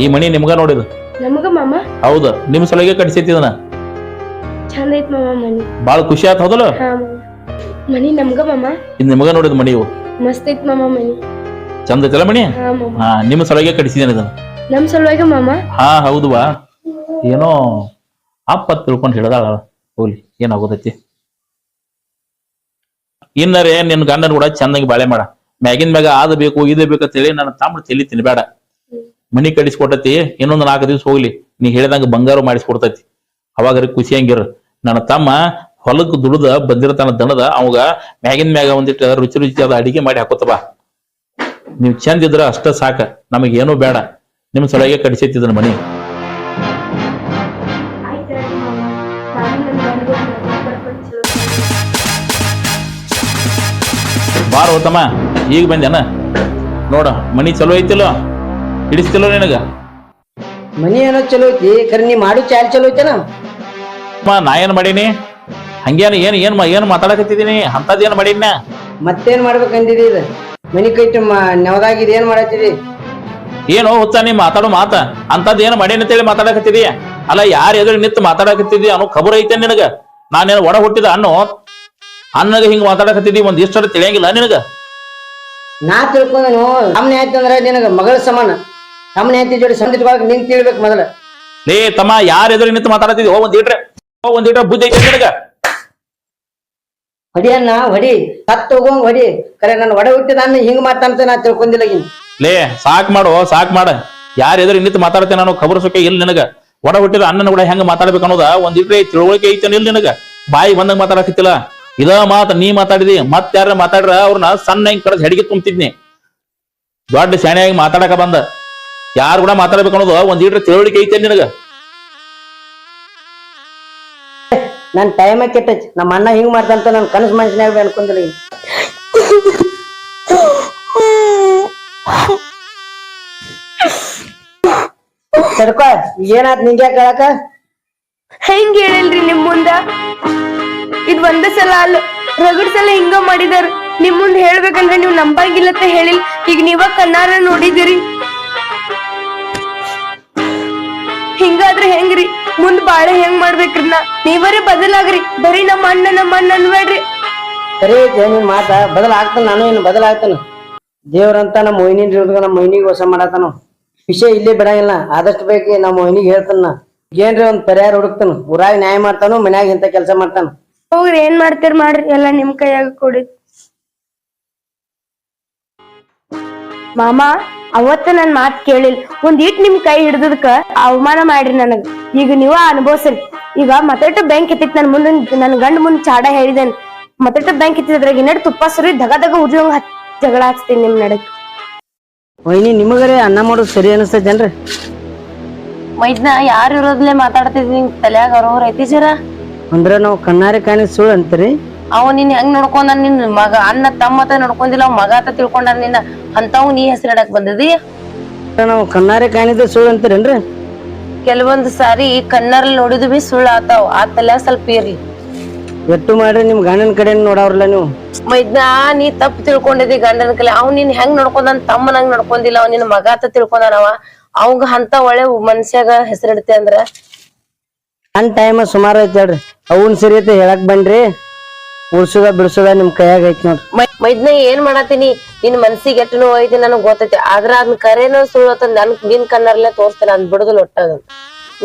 ಈ ಮನಿ ನಿಮ್ಗ ನೋಡಿದ್? ನಮಗ ಮಾಮ ಹೌದು, ನಿಮ್ ಸಲಗೆ ಕಟ್ಸೈತಿ ಇದನ್ನ. ಚಂದ ಐತ್ ಮಾಮ ಮನಿ. ಬಾಳ ಖುಷಿ ಆತ್ ಹೌದಲ್ಲ? ಹಾ ಮಾಮ, ಮನಿ ನಮ್ಗ ಮಾಮ. ಇದ್ ನಿಮ್ಗ ನೋಡಿದ್ ಮನಿ ಇವು. ಮಸ್ತ್ ಐತ್ ಮಾಮ ಮನಿ. ಚಂದ ಐತಲ್ಲ ಮನಿ? ಹಾ ಮಾಮ. ಹಾ, ನಿಮ್ ಸಲಗೆ ಕಟ್ಸಿದೇನೆ ಇದನ್ನ. ನಮ್ ಸಲುವಾಗಿ ಮಾಮ? ಹಾ ಹೌದುವಾ. ಏನೋ ಅಪ್ಪ ತಿಳ್ಕೊಂಡ್ ಹಿಡ್ದಾಳ, ಹೋಗ್ಲಿ ಏನಾಗೋದೈತಿ. ಇನ್ನರೇ ನಿನ್ ಗಂಡನ ಕೂಡ ಚಂದಾಗಿ ಬಾಳೆ ಮಾಡ. ಮ್ಯಾಗಿನ ಮ್ಯಾಗ ಆದ ಬೇಕು ಇದು ಬೇಕಂತ ಹೇಳಿ ನನ್ನ ತಮ್ಮ ತಲಿ ತಿನ್ಬೇಡ. ಮನಿ ಕಡಿಸ್ಕೊಟ್ಟತಿ, ಇನ್ನೊಂದ್ 4 ದಿವ್ಸ ಹೋಗ್ಲಿ, ನೀ ಹೇಳಿದಂಗ ಬಂಗಾರ ಮಾಡಿಸ್ಕೊಡ್ತೈತಿ. ಅವಾಗ ಖುಷಿ ಹಂಗಿರ. ನನ್ನ ತಮ್ಮ ಹೊಲಕ್ ದುಡ್ದ ಬಂದಿರತಾನ ದನದ, ಅವಾಗ ಮ್ಯಾಗಿನ ಮ್ಯಾಗ ಒಂದಿಟ್ಟು ರುಚಿ ರುಚಿ ಅದ ಅಡಿಗೆ ಮಾಡಿ ಹಾಕೋತ ಬಾ. ನೀವ್ ಚಂದ ಇದ್ರ ಅಷ್ಟ ಸಾಕ, ನಮಗ್ ಏನೂ ಬೇಡ. ನಿಮ್ ಸಲುವಾಗಿ ಕಡಿಸೈತಿದನ್ ಮನಿ. ಬಾರ ಹೋತಮ್ಮ, ಈಗ ಬಂದೇನ ನೋಡ, ಮನಿ ಚಲೋ ಐತಿಲ್ಲೋ, ಹಿಡಿಸ್ತಿಲ್ಲೋ ನಿನಗ? ಮನಿ ಏನೋ ಚಲೋ ಐತಿ, ಖರೆ ನೀ ಮಾಡು ಚಾಲ್ ಚಲೋ ಐತೇನ? ನಾ ಏನ್ ಮಾಡೀನಿ? ಹಂಗೇನ ಏನ್ ಮಾತಾಡಕತ್ತಿದೀನಿ? ಅಂತದ್ ಏನ್ ಮಾಡೀನಿ? ಮತ್ತೇನ್ ಮಾಡ್ಬೇಕಂದಿದಿ? ಇದು ಮನಿ ಕೈಟ್ ನೆವದಾಗಿದ್ ಏನ್ ಮಾಡತ್ತಿದಿ? ಏನು ಹುಚ್ಚ ನೀ ಮಾತಾಡೋ ಮಾತ? ಅಂತದ್ ಏನ್ ಮಾಡೇನಿ ಅಂತೇಳಿ ಮಾತಾಡಕತ್ತಿದಿ? ಅಲ್ಲ, ಯಾರ ಎದುರು ನಿಂತು ಮಾತಾಡಕತ್ತಿದಿ ಅನ್ನೋ ಖಬರ್ ಐತೆ ನಿನಗ? ನಾನೇನು ಒಡ ಹುಟ್ಟಿದ ಅನ್ನಗ ಹಿಂಗ್ ಮಾತಾಡಕತ್ತಿದಿ, ಒಂದ್ ಇಷ್ಟರ ತಿಳಿಯಂಗಿಲ್ಲ ನಿನಗ? ನಾ ತಿಳ್ಕೊಂಡನು ನಮ್ನೆ ಆಯ್ತಂದ್ರ ನಿನಗ ಮಗಳ ಸಮಾನ. ನಮ್ನೆ ಆಯ್ತಿ ಜೋಡಿ ಸಂದಿಟ್ವಾಗ ನೀನ್ ತಿಳ್ಬೇಕು ಮೊದಲ. ಲೇ ತಮ್ಮ, ಯಾರ ಎದುರು ನಿಂತು ಮಾತಾಡತ್ತಿದಿ? ಒಂದ್ ಇಟ್ರೆ ಬುದ್ಧಿ ಐತೆ ನಿನಗ? ಹೊಡಿಯನ್ನ ಹೊಡಿ, ಸತ್ತು ಹೋಗೋಂಗ್ ಹೊಡಿ. ಕರೆ ನಾನು ಒಡ ಹುಟ್ಟಿದ ಅನ್ನ ಹಿಂಗ್ ಮಾತಾಡ್ತ ನಾ ತಿಳ್ಕೊಂಡಿಲ್ಲ. ಲೇ ಸಾಕ್ ಮಾಡ. ಯಾರ ಎದುರು ನಿಂತು ಮಾತಾಡ್ತೇನೆ ನಾನು ಖಬರ್ ಸುಖ ಇಲ್ಲ ನಿನಗ? ಒಡ ಹುಟ್ಟಿದ ಅಣ್ಣನ ಕೂಡ ಹೆಂಗ್ ಮಾತಾಡ್ಬೇಕು ಅನ್ನೋದ ಒಂದ್ ಇಟ್ರೆ ತಿಳುವಳಿಕೆ ಐತೇನ ಇಲ್ಲ ನಿನಗ? ಬಾಯಿ ಬಂದಂಗ ಮಾತಾಡಕತ್ತಿಲ್ಲ. ಇದ ಮಾತ ನೀ ಮಾತಾಡಿದಿ, ಮತ್ ಯಾರ ಮಾತಾಡ್ರ ಅವ್ರನ್ನ ಸಣ್ಣ ಹಿಂಗ್ ಕಡದ್ ಹೆಡಿಗೆ ತುಂಬ್ತಿದ್ನಿ. ದೊಡ್ಡ ಶಾಣೆಯಾಗಿ ಮಾತಾಡಕ ಬಂದ. ಯಾರು ಕೂಡ ಮಾತಾಡ್ಬೇಕು ಅನ್ನೋದು ಒಂದ್ ಇಟ್ರೆ ತಿಳುವಳಿಕೆ ಐತೆ ನಿನಗ? ನನ್ ಟೈಮ ಕೆಟ್ಟೈತಿ. ನಮ್ಮ ಅಣ್ಣ ಹಿಂಗ್ ಮಾಡ್ತಂತ ನನ್ ಕನಸು ಮನುಷ್ಯನಾಗ ಅನ್ಕೊಂಡಿಲ್ಲ. ತಡ್ಕೋ, ಏನಾತ್ ನಿಂಗೆ ಕೇಳಕ? ಹೆಂಗ್ ಹೇಳಿಲ್ರಿ ನಿಮ್ ಮುಂದ? ಇದ್ ಒಂದ ಸಲ ಅಲ್ಲ, ರಗಡ್ ಸಲ ಹಿಂಗ ಮಾಡಿದಾರ. ನಿಮ್ ಮುಂದ್ ಹೇಳ್ಬೇಕಂದ್ರೆ ನೀವ್ ನಂಬಂಗಿಲ್ಲತ್ತ ಹೇಳಿಲ್. ಈಗ ನೀವ ಕಣ್ಣಾರ ನೋಡಿದಿರಿ. ಹಿಂಗಾದ್ರೆ ಹೆಂಗ್ರಿ? ಮುಂದ್ ಬಾಳೆ ಹೆಂಗ್ ಮಾಡ್ಬೇಕ್ರಿ? ನೀವರೇ ಬದಲಾಗ್ರಿ. ಬರೀ ನಮ್ಮ ಅಣ್ಣ ಅನ್ಬೇಡ್ರಿ. ಸರಿ ಐತೆ ನಿನ್ ಮಾತ. ಬದಲಾಗ್ತಾನ, ನಾನು ಇನ್ನು ಬದಲಾಗ್ತಾನ. ದೇವ್ರಂತ ನಮ್ಮ ಮೊಯ್ನಿನ್ ಹಿಡಿದು ನಮ್ಮ ಮೊಯ್ನಿಗೆ ಹೊಸ ಮಾಡತಾನ. ವಿಷಯ ಇಲ್ಲೇ ಬಿಡಂಗಿಲ್ಲ. ಆದಷ್ಟು ಬೇಕಿ ನಮ್ಮ ಮೊಯ್ನಿಗೆ ಹೇಳ್ತಾನ. ಏನ್ರಿ ಒಂದ್ ಪರಿಹಾರ ಹುಡುಕ್ತಾನ. ಊರಾಗ ನ್ಯಾಯ ಮಾಡ್ತಾನು, ಮನ್ಯಾಗ ಇಂತ ಕೆಲಸ ಮಾಡ್ತಾನ. ಹೋಗ್ರಿ, ಏನ್ ಮಾಡ್ತೀರಿ ಮಾಡ್ರಿ, ಎಲ್ಲಾ ನಿಮ್ ಕೈಯಾಗ ಕೊಡಿ. ಮಾಮ, ಅವತ್ತ ನನ್ ಮಾತ್ ಕೇಳಿಲ್. ಒಂದ್ ಇಟ್ ನಿಮ್ ಕೈ ಹಿಡ್ದದಕ್ಕ ಅವಮಾನ ಮಾಡ್ರಿ ನನಗ್. ಈಗ ನೀವ ಅನುಭವ್ಸ್ರಿ. ಈಗ ಮತ್ತಟ ಬ್ಯಾಂಕ್ ಎತ್ತಿತ್ ನನ್ ಮುಂದ್, ನನ್ ಗಂಡ ಮುಂದ್ ಚಾಡ ಹೇಳಿದೇನ್. ಮತ್ತಟ ಬ್ಯಾಂಕ್ ಎತ್ತಿದ್ರಾಗ ಇನ್ನೆರಡು ತುಪ್ಪ ಸುರಿ ದಗ ಉಜ್ಲಂಗ ಜಗಳ ಹಚ್ತೀನಿ ನಿಮ್ ನಡಕ್. ಮೊಯ್ನಿ, ನಿಮಗರೇ ಅನ್ನ ಮಾಡೋದು ಸರಿ ಅನಿಸ್ತೇನ್ರಿ? ಮೈದ್ನ ಯಾರು ಇರೋದ್ಲೆ ಮಾತಾಡ್ತಿದ್ವಿ, ನಿಂಗ್ ತಲ್ಯಾಗ ಅವ್ರವ್ರ ಐತಿ ಜರ. ಅಂದ್ರ ನಾವ್ ಕಣ್ಣಾರೆ ಕಾಣಿ ಸುಳ್ಳು ಅಂತೀರಿ? ಅವ ನಿನ್ ಹೆಂಗ್ ನೋಡ್ಕೊಂಡ? ನಿನ್ ಮಗ ಅಣ್ಣ ತಮ್ಮತ ನೋಡ್ಕೊಂಡಿಲ್ಲ, ಅವ್ ಮಗ ಆತ ತಿಳ್ಕೊಂಡ ನಿನ್ನ. ಅಂತವ್ ನೀ ಹೆಸರಿಡಕ್ ಬಂದದಿ? ನಾವು ಕಣ್ಣಾರೆ ಕಾಣಿದ ಸುಳ್ಳು ಅಂತೀರೇನ್ರಿ? ಕೆಲವೊಂದ್ ಸಾರಿ ಕಣ್ಣಾರಲ್ಲಿ ನೋಡಿದ್ ಬಿ ಸುಳ್ಳು ಆತಾವ್. ಆ ತಲ್ಯಾಗ ಸ್ವಲ್ಪ ಇರ್ಲಿ. ಎಟ್ಟು ಮಾಡ್ರಿ ನಿಮ್ ಗಂಡನ ಕಡೆ ನೋಡವ್ರಲ್ಲ ನೀವು. ಮೈದ್ನ, ನೀ ತಪ್ಪು ತಿಳ್ಕೊಂಡಿದಿ ಗಂಡನ ಕಲೆ. ಅವ್ ನಿನ್ ಹೆಂಗ್ ನೋಡ್ಕೊಂಡ್ ತಮ್ಮನಂಗ್ ನೋಡ್ಕೊಂಡಿಲ್ಲ. ಅವ್ ನಿನ್ ಮಗ ಆತ ತಿಳ್ಕೊಂಡಾನವ. ಅವಂಗ ಅಂತ ಒಳ್ಳೆ ಮನ್ಷ್ಯಾಗ ಹೆಸರಿಡ್ತೆ ಅಂದ್ರ ನನ್ ಟೈಮ್ ಸುಮಾರು ಐತಿ ಹೇಳ್ರಿ. ಅವನ್ ಸರಿ ಐತೆ ಹೇಳಕ್ ಬನ್ರಿ. ಉಳ್ಸುದ ಬಿಡ್ಸುದ ನಿಮ್ ಕೈಯಾಗ ಐತಿ ನೋಡ್ರಿ. ಮೈದ್ನ, ಏನ್ ಮಾಡಾತೀನಿ? ನಿನ್ ಮನ್ಸಿಗೆ ಎಟ್ಟು ನೋವು ಐತಿ ನನಗ್ ಗೊತ್ತೈತಿ. ಆದ್ರ ಅದನ್ ಕರೇನೋ ಸುಳ್ಳು ನನ್ ನಿನ್ ಕಣ್ಣರ್ಲೆ ತೋರಿಸ್ತೇನೆ. ಅದ್ ಬಿಡುದಲ್ ಒಟ್ಟಾಗ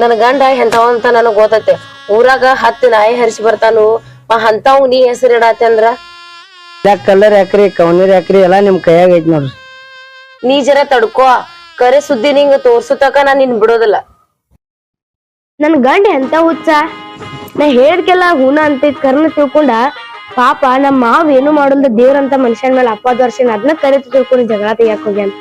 ನನ್ ಗಂಡ ಎಂತವಂತ ನನಗ್ ಗೊತ್ತೈತೆ. ಊರಾಗ 10 ನಾಯಿ ಹರಿಸಿ ಬರ್ತಾನು. ಅಂತವ್ ನೀ ಹೆಸರಿಡಾತಿ ಅಂದ್ರ ಕಲ್ಲರ್ ಯಾಕ್ರಿ, ಕವನೀರ್ ಯಾಕ್ರಿ, ಎಲ್ಲಾ ನಿಮ್ ಕೈಯಾಗ ಐತಿ ನೋಡ್ರಿ. ನೀ ಜರ ತಡ್ಕೋ. ಕರೆ ಸುದ್ದಿ ನಿಂಗ ತೋರ್ಸುತ್ತಕ ನಾ ನಿನ್ ಬಿಡೋದಿಲ್ಲ. ನನ್ ಗಂಡ ಎಂತ ಹುಚ್ಚ. ನಾ ಹೇಳಿದ್ಕೆಲ್ಲ ಹೂನ ಅಂತೈತ್ ಕರ್ನ ತಿಳ್ಕೊಂಡ. ಪಾಪ ನಮ್ಮ ಮಾವ್ ಏನು ಮಾಡೋದ ದೇವ್ರಂತ ಮನುಷ್ಯನ ಮೇಲೆ ಅಪ್ಪದ ವರ್ಷ ಅದನ್ನ ಕರೆತು ತಿಳ್ಕೊಂಡು ಜಗಳ ತೆಗಿಯಾಕ ಹೋಗ್ಯಾನ.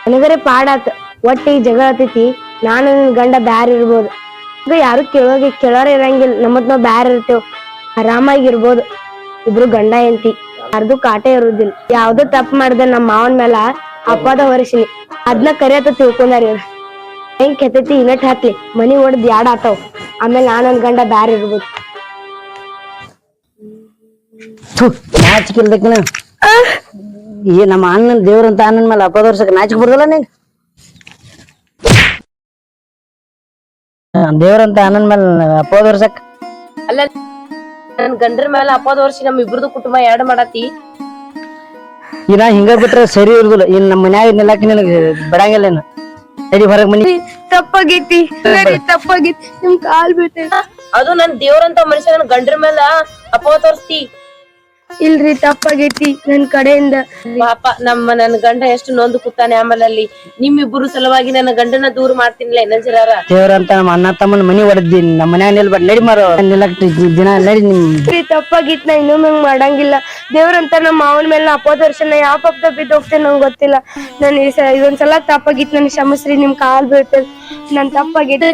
ನನಗರೆ ಪಾಡಾತ್. ಒಟ್ಟಿಗೆ ಜಗಳ ಆತೈತಿ. ನಾನು ನನ್ ಗಂಡ ಬ್ಯಾರ ಇರ್ಬೋದು. ಈಗ ಯಾರು ಕೇಳೋರ ಇರಂಗಿಲ್ಲ. ನಮ್ಮದ್ ನಾವ್ ಬ್ಯಾರ ಇರ್ತೇವ್, ಆರಾಮಾಗಿರ್ಬೋದು. ಇಬ್ರು ಗಂಡ ಹೆಂಡತಿ, ಯಾರ್ದು ಕಾಟ ಇರುದಿಲ್ಲ. ಯಾವ್ದೋ ತಪ್ಪು ಮಾಡ್ದೆ ನಮ್ಮ ಮಾವನ್ ಮೇಲ ಅಪ್ಪದ ಹೊರಸಿನಿ. ಅದನ್ನ ಕರಿಯತ್ತ ತಿಳ್ಕೊಂಡಾರ ಇವ್ರ. ಹೆಂಗ್ ಕೆತ್ತೈತಿ ಇನ್ನಟ್ ಹಾಕ್ಲಿ. ಮನಿ ಹೊಡೆದ್ ಯಾಡ್ ಆತಾವ್. ಆಮೇಲೆ ನನ್ ಗಂಡ ಬ್ಯಾರ ಇರ್ಬೋದು. ನಾಚಿಕಿಲ್ದಕ್ಕಿನ ಈ ನಮ್ಮ ಅಣ್ಣನ ದೇವ್ರಂತ ಅಣ್ಣನ ಮೇಲೆ ಅಪ್ಪದ ವರ್ಷಕ್ಕೆ ನಾಚಿಕೆ ಬರ್ತಲ್ಲ ನೀನ್? ದೇವ್ರಂತ ಅಣ್ಣನ ಮೇಲೆ ಅಪ್ಪದ ವರ್ಷಕ್ ಅಲ್ಲ, ನನ್ ಗಂಡ್ರ ಮೇಲೆ ಅಪ್ಪದ ವರ್ಷ ನಮ್ ಇಬ್ರದು ಕುಟುಂಬ ಎರಡ್ ಮಾಡತಿ. ಇನ್ನ ಹಿಂಗ ಬಿಟ್ರೆ ಸರಿ ಇರುದಿಲ್ಲ. ಇನ್ ನಮ್ಮ ಮನ್ಯಾಗ ನಿಲ್ಲಕ್ ನಿನಗ ಬಿಡಂಗಿಲ್ಲ. ಏನು ಸರಿ ಹೊರಗ್ ಮನಿ ತಪ್ಪಾಗೈತಿ, ತಪ್ಪಾಗೈತಿ. ನಿಮ್ ಕಾಲ್ ಬೀಳ್ತೇನೆ. ಅದು ನನ್ ದೇವ್ರಂತ ಮನುಷ್ಯ ನನ್ ಗಂಡ್ರ ಮೇಲೆ ಅಪ್ಪ ತೋರಿಸ್ತಿ. ಇಲ್ರಿ ತಪ್ಪಾಗೈತಿ ನನ್ ಕಡೆಯಿಂದ. ಪಾಪ ನನ್ ಗಂಡ ಎಷ್ಟು ನೊಂದು ಕೂತಾನೆ. ಆಮೇಲೆ ಅಲ್ಲಿ ನಿಮ್ಮಿಬ್ಬರು ಸಲುವಾಗಿ ನನ್ನ ಗಂಡನ ದೂರ ಮಾಡ್ತೀನಿಲ್ಲ ಇನ್ನೊಂದ್ಸಲ. ದೇವ್ರಂತ ನಮ್ಮ ಅಣ್ಣ ತಮ್ಮನ ಮನಿ ಹೊಡೆದಿನಿ, ನಮ್ಮ ಮನ್ಯಾಗ ನಿಲ್ಬೇಡ ನಡಿ ಮಾರೋ ದಿನ ನಡಿ ನಿಮ್ ತಪ್ಪಾಗಿತ್ ನಾ ಇನ್ನೊಮ್ಮೆ ಹಂಗ್ ಮಾಡಂಗಿಲ್ಲ. ದೇವ್ರಂತ ನಮ್ಮ ಮಾವನ ಮೇಲೆ ನಾ ಅಪೋದ ವರ್ಷ ನಾ ಯಾವ ಪಾಪ ಬಿದ್ದು ಹೋಗ್ತೇನೆ ನಂಗೆ ಗೊತ್ತಿಲ್ಲ. ನನ್ ಇದೊಂದ್ಸಲ ತಪ್ಪಾಗಿತ್ ನನ್ ಕ್ಷಮಸ್ರಿ, ನಿಮ್ ಕಾಲ್ ಬೀಳ್ತೇನೆ. ನನ್ ತಪ್ಪಾಗೈತಿ.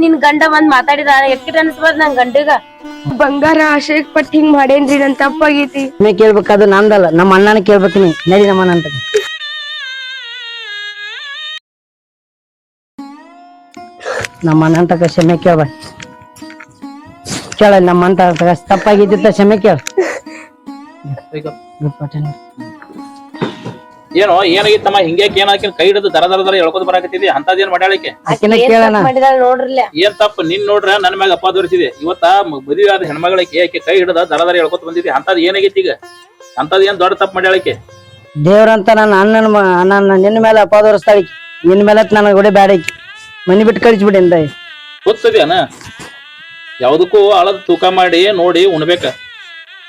ನಿನ್ ಗಂಡ ಒಂದ್ ಮಾತಾಡಿದ ಎಕ್ಕಿಟ್ ಅನ್ಸ್ಬಾರ್ದು ನನ್ ಗಂಡಗ. ಬಂಗಾರ ಆಶೆಗ್ ಪಟ್ಟು ಹಿಂಗ್ ಮಾಡೇನ್ರಿ, ನನ್ ತಪ್ಪಾಗೈತಿ. ಕೇಳ್ಬೇಕಾದ್ರು ನಂದಲ್ಲ, ನಮ್ಮ ಅಣ್ಣನ ಕೇಳ್ಬೇಕು ನೀ ನಡಿ ನಮ್ಮ ಅಣ್ಣ ಅಂತ. ನಮ್ಮ ಅಣ್ಣ ಅಂತ ಕ್ಷಮೆ ಕೇಳ ಕೇಳ ನಮ್ಮ ಅಂತ ತಪ್ಪಾಗಿದ್ದ ಕ್ಷಮೆ ಕೇಳ. ಏನೋ ಏನಾಗಿತ್ತಮ್ಮ ಹಿಂಗೆ ಏನಾಕಿನ ಕೈ ಹಿಡಿದು ದರ ಎಳ್ಕೊತ ಬರಾಕತ್ತಿದ್ದಿ, ಅಂತದೇನ್ ಮಾಡ್ಯಾಳಿಕೆ? ಆಕಿನ ಕೇಳಣ. ಮಾಡಿದಾಳ ನೋಡ್ರಿಲ್ಲ. ಏನ್ ತಪ್ಪು ನಿನ್ ನೋಡ್ರ ನನ್ ಮ್ಯಾಗ ಅಪ್ಪ ತೋರಿಸಿದೆ. ಇವತ್ತ ಮದುವೆ ಆದ ಹೆಣ್ಮಗಳಿಗೆ ಆಕೆ ಕೈ ಹಿಡಿದ ದರ ಎಳ್ಕೊತ ಬಂದಿದ್ದಿ, ಅಂತದ್ ಏನಾಗೈತಿ ಈಗ? ಅಂತದ್ ಏನ್ ದೊಡ್ಡ ತಪ್ಪು ಮಾಡ್ಯಾಳಿಕೆ? ದೇವ್ರಂತ ನನ್ನ ಅಣ್ಣನ ನಿನ್ನ ಮೇಲೆ ಅಪಾದ ಹೊರಿಸ್ತಾಳಿ, ನಿನ್ನ ಮೇಲೆ ನನಗೆ ಹೊಡೆ ಬ್ಯಾಡ, ಮನಿ ಬಿಟ್ಟು ಕಳಿಸ್ಬಿಡಿ ಅಂತ ಗೊತ್ತದ್ಯಾನ? ಯಾವ್ದಕ್ಕೂ ಅಳದ್ ತೂಕ ಮಾಡಿ ನೋಡಿ ಉಣ್ಬೇಕ.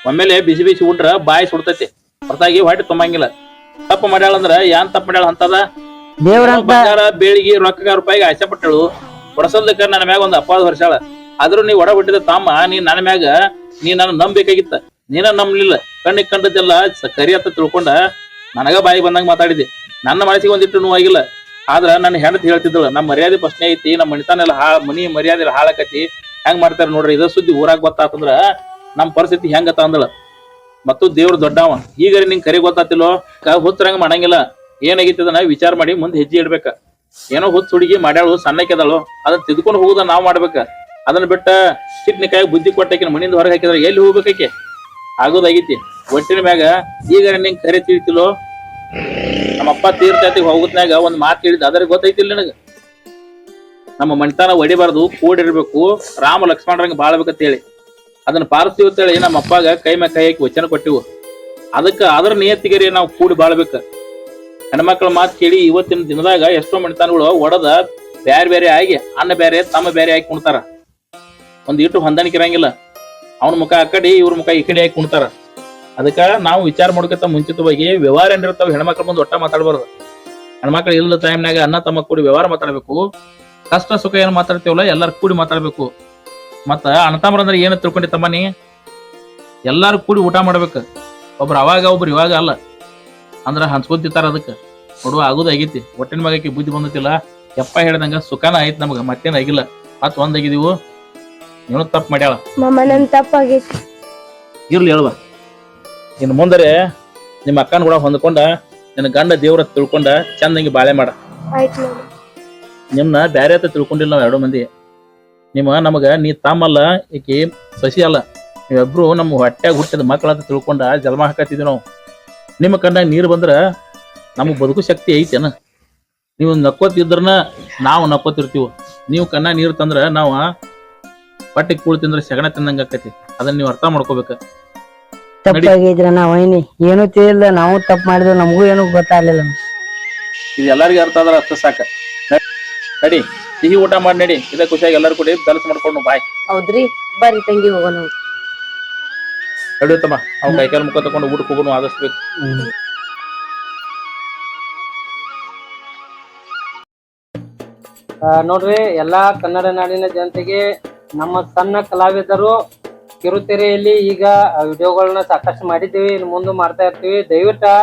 ಒಮ್ಮೆಲೆ ಬಿಸಿ ಬಿಸಿ ಉಂಡ್ರ ಬಾಯಿ ಸುಡ್ತೈತಿ, ಹೊರತಾಗಿ ಹೊಟ್ಟೆ ತುಂಬಂಗಿಲ್ಲ. ತಪ್ಪು ಮಾಡ್ಯಾಳಂದ್ರ ಯಾನ್ ತಪ್ಪು ಮಾಡ್ಯಾಳ ಅಂತದ? ದೇವ್ರಂತ ಬಂಗಾರ ಬೇಳಿಗೆ ರೊಕ್ಕ ರೂಪಾಯಿಗೆ ಆಸೆ ಪಟ್ಟಳು, ಹೊಡಸಲ್ದಕ್ಕ ನನ್ನ ಮ್ಯಾಗ ಒಂದ್ ಅಪಾದ ಹೊರಸಾಳ. ಆದ್ರೂ ನೀ ಒಡ ಹುಟ್ಟಿದ ತಮ್ಮ, ನೀ ನನ್ನ ಮ್ಯಾಗ ನೀ ನನ್ನ ನಂಬೇಕಾಗಿತ್ತ, ನೀನ ನಂಬಲಿಲ್ಲ. ಕಣ್ಣಿಗೆ ಕಂಡದ್ದೆಲ್ಲ ಕರಿ ಅಂತ ತಿಳ್ಕೊಂಡ ನನಗ ಬಾಯಿ ಬಂದಂಗ ಮಾತಾಡಿದೆ. ನನ್ನ ಮನಸ್ಸಿಗೆ ಒಂದಿಟ್ಟು ನೋವಾಗಿಲ್ಲ. ಆದ್ರ ನನ್ನ ಹೆಂಡತಿ ಹೇಳ್ತಿದ್ದಳು, ನಮ್ಮ ಮರ್ಯಾದೆ ಪ್ರಶ್ನೆ ಐತಿ, ನಮ್ಮ ಮನಿತಾನೆಲ್ಲ ಮನಿ ಮರ್ಯಾದೆ ಹಾಳಾಕತಿ, ಹೆಂಗ್ ಮಾಡ್ತಾರ ನೋಡ್ರಿ. ಇದ ಸುದ್ದಿ ಊರಾಗ ಗೊತ್ತಾತಂದ್ರ ನಮ್ ಪರಿಸ್ಥಿತಿ ಹೆಂಗತ್ತ ಅಂದಳ. ಮತ್ತು ದೇವ್ರ ದೊಡ್ಡವ, ಈಗ ನಿಂಗ್ ಕರಿ ಗೊತ್ತಾತಿಲ್ಲೋ, ಹುಚ್ಚರಂಗ ಮಾಡಂಗಿಲ್ಲ. ಏನಾಗಿತ್ತದನ್ನ ವಿಚಾರ ಮಾಡಿ ಮುಂದೆ ಹೆಜ್ಜೆ ಇಡ್ಬೇಕ. ಏನೋ ಹುಚ್ಚ ಹುಡುಗಿ ಮಾಡ್ಯಾಳು, ಸಣ್ಣಕ್ಕೆದಳು, ಅದನ್ನ ತಿದ್ಕೊಂಡು ಹೋಗುದ ನಾವ್ ಮಾಡ್ಬೇಕ. ಅದನ್ನ ಬಿಟ್ಟ ಚಿಟ್ನಿಕಾಯಿ ಬುದ್ಧಿ ಕೊಟ್ಟಕಿನ ಮನಿಯಿಂದ ಹೊರಗೆ ಹಾಕಿದ್ರೆ ಎಲ್ಲಿ ಹೋಗ್ಬೇಕಕ್ಕೆ? ಆಗೋದಾಗೈತಿ. ಒಟ್ಟಿನ ಮ್ಯಾಗ ಈಗ ನಿಂಗ್ ಕರೆ ತಿಳಿತಿಲ್ಲೋ, ನಮ್ಮಪ್ಪ ತೀರ್ಥಾತಿಗೆ ಹೋಗುತ್ನಾಗ ಒಂದ್ ಮಾತು ಹೇಳಿದ, ಅದ್ರ ಗೊತ್ತೈತಿಲ್ಲ ನನಗ. ನಮ್ಮ ಮಣಿತಾನ ಹೊಡಿಬಾರ್ದು, ಕೂಡಿರ್ಬೇಕು, ರಾಮ ಲಕ್ಷ್ಮಣರಂಗ ಬಾಳ್ಬೇಕಂತ ಹೇಳಿ ಅದನ್ನ ಪಾಲಿಸ್ತೀವಿ ಅಂತ ಹೇಳಿ ನಮ್ಮ ಅಪ್ಪಾಗ ಕೈ ಮ್ಯಾಗ ಕೈ ಹಾಕಿ ವಚನ ಕೊಟ್ಟಿವು. ಅದಕ್ಕ ಅದ್ರ ನಿಯತ್ತಿಗರಿ ನಾವು ಕೂಡಿ ಬಾಳ್ಬೇಕ. ಹೆಣ್ಮಕ್ಳ ಮಾತು ಕೇಳಿ ಇವತ್ತಿನ ದಿನದಾಗ ಎಷ್ಟೋ ಮಣಿತಾನಗಳು ಒಡದ ಬ್ಯಾರೆ ಬೇರೆ ಆಗಿ ಅಣ್ಣ ಬೇರೆ ತಮ್ಮ ಬೇರೆ ಆಗಿ ಕುಣ್ತಾರ. ಒಂದ್ ಇಟ್ಟು ಹೊಂದಾಣಿಕೆ ಇರಂಗಿಲ್ಲ. ಅವನ ಮುಖ ಆ ಕಡೆ, ಇವ್ರ ಮುಖ ಈ ಕಡೆ ಆಗಿ ಕುಣ್ತಾರ. ಅದಕ್ಕ ನಾವು ವಿಚಾರ ಮಾಡ್ಕೊತ ಮುಂಚಿತವಾಗಿ ವ್ಯವಹಾರ ಏನಿರ್ತಾವ ಹೆಣ್ಮಕ್ಳ ಮುಂದೆ ಒಟ್ಟ ಮಾತಾಡ್ಬಾರ್ದು. ಹೆಣ್ಮಕ್ಳು ಇಲ್ಲದ ಟೈಮ್ನಾಗ ಅಣ್ಣ ತಮ್ಮ ಕೂಡಿ ವ್ಯವಹಾರ ಮಾತಾಡ್ಬೇಕು. ಕಷ್ಟ ಸುಖ ಏನ್ ಮಾತಾಡ್ತೀವಲ್ಲ ಎಲ್ಲಾರು ಕೂಡಿ ಮಾತಾಡ್ಬೇಕು. ಮತ್ತ ಅಣ್ಣತಮ್ಮರ ಅಂದ್ರೆ ಏನ ತಿಳ್ಕೊಂಡಿತ್ತಮ್ಮ ನೀ? ಎಲ್ಲಾರು ಕೂಡಿ ಊಟ ಮಾಡ್ಬೇಕು. ಒಬ್ರು ಅವಾಗ ಒಬ್ರು ಇವಾಗ ಅಲ್ಲ ಅಂದ್ರ ಹಂಚ್ಕೊಂತಿತ್ತಾರ. ಅದಕ್ಕೆ ಕೊಡುವ ಆಗುದಾಗೈತಿ. ಒಟ್ಟಿನ ಮಗಕ್ಕೆ ಬುದ್ಧಿ ಬಂದತಿಲ್ಲ. ಯಪ್ಪ ಹೇಳ್ದಂಗ ಸುಖನ ಆಯ್ತು ನಮಗ, ಮತ್ತೇನ್ ಆಗಿಲ್ಲ. ಮತ್ ಒಂದಾಗಿದೀವು. ನೀನು ತಪ್ಪು ಮಾಡ್ಯಾಳ. ಮಾಮ ನನ್ ತಪ್ಪಾಗೈತಿ. ಇರ್ಲಿ ಹೇಳುವ. ಇನ್ನು ಮುಂದರೆ ನಿಮ್ಮ ಅಕ್ಕನ ಕೂಡ ಹೊಂದ್ಕೊಂಡ ನಿನ್ನ ಗಂಡ ದೇವ್ರ ತಿಳ್ಕೊಂಡ ಚಂದಂಗಿ ಬಾಳೆ ಮಾಡ. ಆಯ್ತು. ನಿಮ್ನ ಬ್ಯಾರೆ ಅಂತ ತಿಳ್ಕೊಂಡಿಲ್ಲ ನಾವ್ ಎರಡು ಮಂದಿ. ನಮಗ ನೀ ತಮ್ಮಲ್ಲ, ಈಕಿ ಸಸಿ ಅಲ್ಲ. ನೀವಿಬ್ರು ನಮ್ಮ ಹೊಟ್ಟ್ಯಾಗ ಹುಟ್ಟಿದ ಮಕ್ಕಳಂತ ತಿಳ್ಕೊಂಡ ಜನ್ಮ ಹಾಕತ್ತಿದ್ವಿ ನಾವು. ನಿಮ್ಮ ಕಣ್ಣಾಗ ನೀರು ಬಂದ್ರ ನಮಗ್ ಬದುಕು ಶಕ್ತಿ ಐತೇನ? ನೀವು ನಕ್ಕೋತಿದ್ರನ ನಾವು ನಕ್ಕೋತಿರ್ತೀವಿ. ನೀವು ಕಣ್ಣಾಗ ನೀರು ತಂದ್ರ ನಾವು ಹೊಟ್ಟೆಗೆ ಕೂಳ್ ತಿಂದ್ರ ಸೆಗಣ ತಿಂದಂಗ ಆಕತಿ. ಅದನ್ನ ನೀವು ಅರ್ಥ ಮಾಡ್ಕೋಬೇಕ. ತಪ್ಪಾಗಿದ್ರ ನಾವ್ ಐನಿ ಏನು ತಿಳಿಲ್ಲ, ನಾವು ತಪ್ಪು ಮಾಡಿದ್ವಿ, ನಮಗೂ ಏನು ಗೊತ್ತಾಗ್ಲಿಲ್ಲ. ಇದು ಎಲ್ಲರಿಗೂ ಅರ್ಥ ಆದ್ರ ಅಷ್ಟ ಸಾಕ. ನಡಿ ಸಿಹಿ ಊಟ ಮಾಡಿ ನಡಿ. ಇದ ಖುಷಿಯಾಗಿ ಎಲ್ಲರೂ ಕೂಡಿ ಕೆಲಸ ಮಾಡ್ಕೊಂಡು ಬಾಯ್. ಹೌದ್ರಿ, ಬರ್ರಿ ತಂಗಿ ಹೋಗೋಣ. ನಡಿಯುತ್ತಮ್ಮ. ಅವ್ನ ಕೈಕಾಲ ಮುಖ ತಕೊಂಡು ಊಟಕ್ಕೆ ಹೋಗೋಣ ಆದಷ್ಟು ಬೇಕು. ನೋಡ್ರಿ, ಎಲ್ಲಾ ಕನ್ನಡ ನಾಡಿನ ಜನತೆಗೆ ನಮ್ಮ ಸಣ್ಣ ಕಲಾವಿದರು ಕಿರುತೆರೆಯಲ್ಲಿ ಈಗ ವಿಡಿಯೋಗಳನ್ನ ಸಾಕಷ್ಟು ಮಾಡಿದ್ದೀವಿ, ಇನ್ನು ಮುಂದೆ ಮಾಡ್ತಾ ಇರ್ತೀವಿ. ದಯವಿಟ್ಟು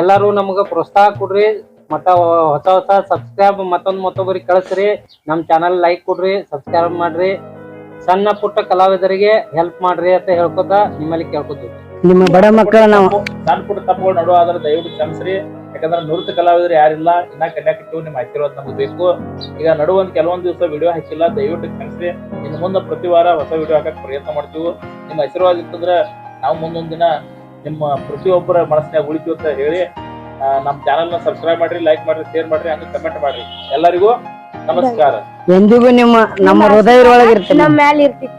ಎಲ್ಲರೂ ನಮ್ಗ ಪ್ರೋತ್ಸಾಹ ಕೊಡ್ರಿ. ಮತ್ತ ಹೊಸ ಹೊಸ ಸಬ್ಸ್ಕ್ರೈಬ್ ಮತ್ತೊಬ್ಬರಿಗೆ ಕಳಿಸ್ರಿ. ನಮ್ಮ ಚಾನಲ್ ಲೈಕ್ ಕೊಡ್ರಿ, ಸಬ್ಸ್ಕ್ರೈಬ್ ಮಾಡ್ರಿ. ಸಣ್ಣ ಪುಟ್ಟ ಕಲಾವಿದರಿಗೆ ಹೆಲ್ಪ್ ಮಾಡ್ರಿ ಅಂತ ಹೇಳ್ಕೊತ ನಿಮ್ಮಲ್ಲಿ ಕೇಳ್ಕೊತೀವಿ. ನಿಮ್ಮ ಬಡ ಮಕ್ಕಳ ನಾವು ಸಣ್ಣ ಪುಟ್ಟ ತಪ್ಪುಗಳು ನಡುವ ಆದ್ರೆ ದಯವಿಟ್ಟು ಕ್ಷಮಿಸ್ರಿ. ಯಾಕಂದ್ರೆ ನೃತ್ಯ ಕಲಾವಿದರು ಯಾರಿಲ್ಲ, ಇನ್ನ ಕನ್ಯಾಕಟ್ಟಿವ್ ನಿಮ್ ಹಾಕಿರೋದು ನಮ್ಗೆ ಬೇಕು. ಈಗ ನಡುವಂದ್ ಕೆಲವೊಂದ್ ದಿವಸ ವಿಡಿಯೋ ಹಾಕಿಲ್ಲ, ದಯವಿಟ್ಟು ಕ್ಷಮಿಸ್ರಿ. ಇನ್ನು ಮುಂದೆ ಪ್ರತಿ ವಾರ ಹೊಸ ವಿಡಿಯೋ ಹಾಕಕ್ ಪ್ರಯತ್ನ ಮಾಡ್ತೀವಿ. ನಿಮ್ಮ ಆಶೀರ್ವಾದ ಇತ್ತಂದ್ರೆ ನಾವು ಮುಂದೊಂದ್ ದಿನ ನಿಮ್ಮ ಪ್ರತಿಯೊಬ್ಬರ ಮನಸ್ಸಿನಾಗ ಉಳಿತೀವಿ ಅಂತ ಹೇಳಿ ನಮ್ಮ ಚಾನಲ್ ನ ಸಬ್ಸ್ಕ್ರೈಬ್ ಮಾಡ್ರಿ, ಲೈಕ್ ಮಾಡ್ರಿ, ಶೇರ್ ಮಾಡ್ರಿ, ಹಂಗೆ ಕಮೆಂಟ್ ಮಾಡ್ರಿ. ಎಲ್ಲರಿಗೂ ನಮಸ್ಕಾರ. ಎಂದಿಗೂ ನಮ್ಮ ಹೃದಯ ಒಳಗಿರ್ತೇನೆ, ನಮ್ಮ ಮ್ಯಾಲ ಇರ್ತೈತಿ.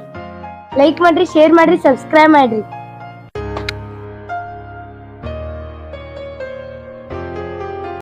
ಲೈಕ್ ಮಾಡ್ರಿ, ಶೇರ್ ಮಾಡ್ರಿ, ಸಬ್ಸ್ಕ್ರೈಬ್ ಮಾಡ್ರಿ.